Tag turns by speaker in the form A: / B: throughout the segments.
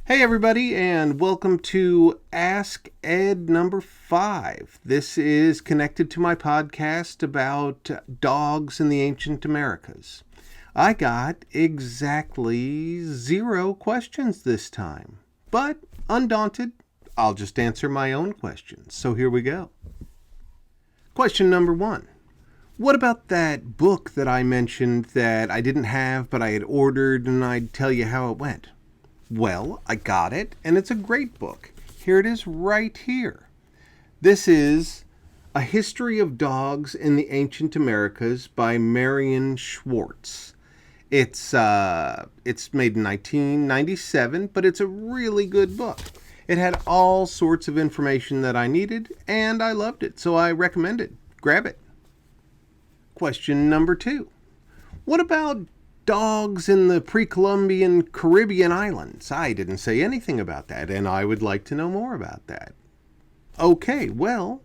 A: Hey everybody, and welcome to Ask Ed number 5. This is connected to my podcast about dogs in the ancient Americas. I got exactly 0 questions this time, but undaunted, I'll just answer my own questions. So here we go. Question number 1. What about that book that I mentioned that I didn't have but I had ordered, and I'd tell you how it went? Well, I got it, and it's a great book. Here it is right here. This is A History of Dogs in the Ancient Americas by Marian Schwartz. It's made in 1997, but it's a really good book. It had all sorts of information that I needed, and I loved it, so I recommend it. Grab it. Question number 2. What about dogs in the pre-Columbian Caribbean islands? I didn't say anything about that, and I would like to know more about that. Okay, well,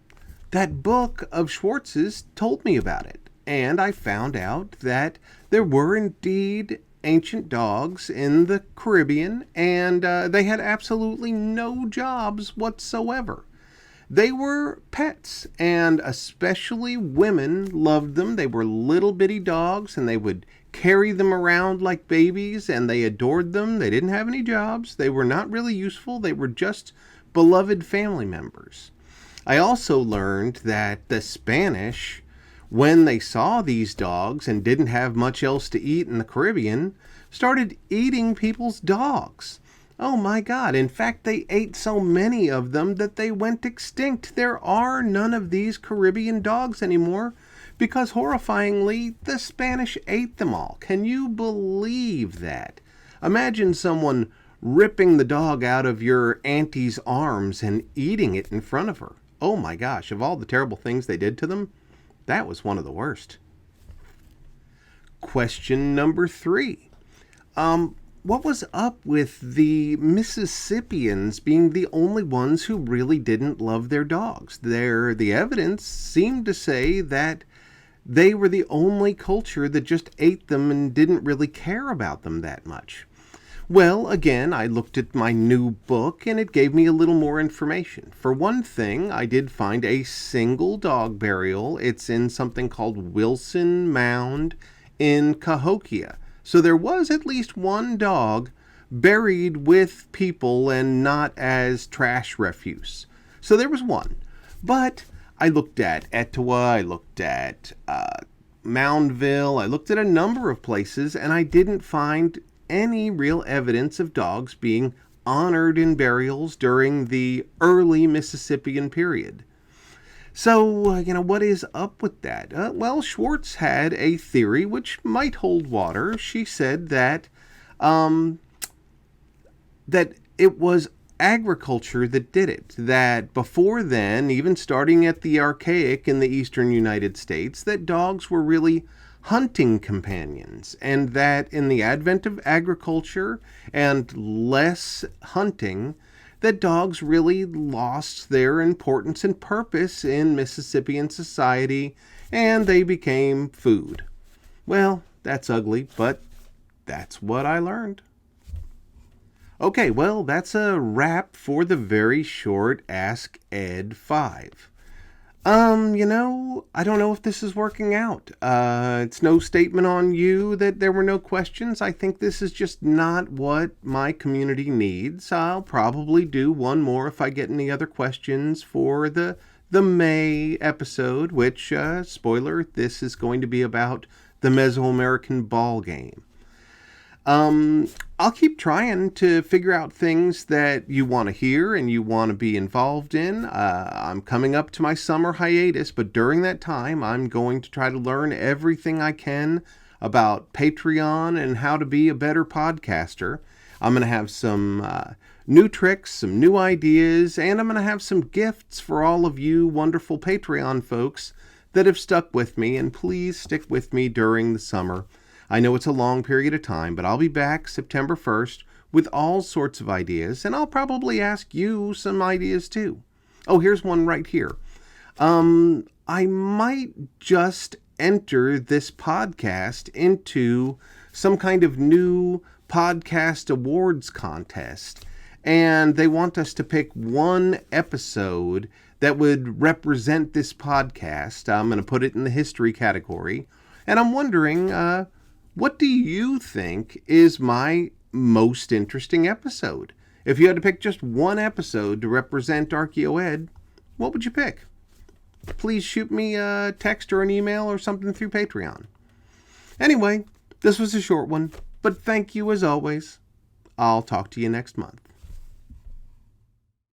A: that book of Schwartz's told me about it, and I found out that there were indeed ancient dogs in the Caribbean, and they had absolutely no jobs whatsoever. They were pets, and especially women loved them. They were little bitty dogs, and they would carry them around like babies, and they adored them. They didn't have any jobs. They were not really useful. They were just beloved family members. I also learned that the Spanish, when they saw these dogs and didn't have much else to eat in the Caribbean, started eating people's dogs. Oh my God, in fact, they ate so many of them that they went extinct. There are none of these Caribbean dogs anymore because, horrifyingly, the Spanish ate them all. Can you believe that? Imagine someone ripping the dog out of your auntie's arms and eating it in front of her. Oh my gosh, of all the terrible things they did to them, that was one of the worst. Question number 3. What was up with the Mississippians being the only ones who really didn't love their dogs? The evidence seemed to say that they were the only culture that just ate them and didn't really care about them that much. Well, again, I looked at my new book and it gave me a little more information. For one thing, I did find a single dog burial. It's in something called Wilson Mound in Cahokia. So there was at least one dog buried with people and not as trash refuse. So there was one. But I looked at Etowah, I looked at Moundville, I looked at a number of places, and I didn't find any real evidence of dogs being honored in burials during the early Mississippian period. So, what is up with that? Well, Schwartz had a theory which might hold water. She said that it was agriculture that did it. That before then, even starting at the Archaic in the eastern United States, that dogs were really hunting companions. And that in the advent of agriculture and less hunting, that dogs really lost their importance and purpose in Mississippian society, and they became food. Well, that's ugly, but that's what I learned. Okay, well, that's a wrap for the very short Ask Ed 5. I don't know if this is working out. It's no statement on you that there were no questions. I think this is just not what my community needs. I'll probably do one more if I get any other questions for the May episode, which, spoiler, this is going to be about the Mesoamerican ball game. I'll keep trying to figure out things that you want to hear and you want to be involved in. I'm coming up to my summer hiatus, but during that time, I'm going to try to learn everything I can about Patreon and how to be a better podcaster. I'm going to have some new tricks, some new ideas, and I'm going to have some gifts for all of you wonderful Patreon folks that have stuck with me, and please stick with me during the summer. I know it's a long period of time, but I'll be back September 1st with all sorts of ideas, and I'll probably ask you some ideas too. Oh, here's one right here. I might just enter this podcast into some kind of new podcast awards contest. and they want us to pick one episode that would represent this podcast. I'm going to put it in the history category. And I'm wondering, what do you think is my most interesting episode? If you had to pick just one episode to represent AskEd, what would you pick? Please shoot me a text or an email or something through Patreon. Anyway, this was a short one, but thank you as always. I'll talk to you next month.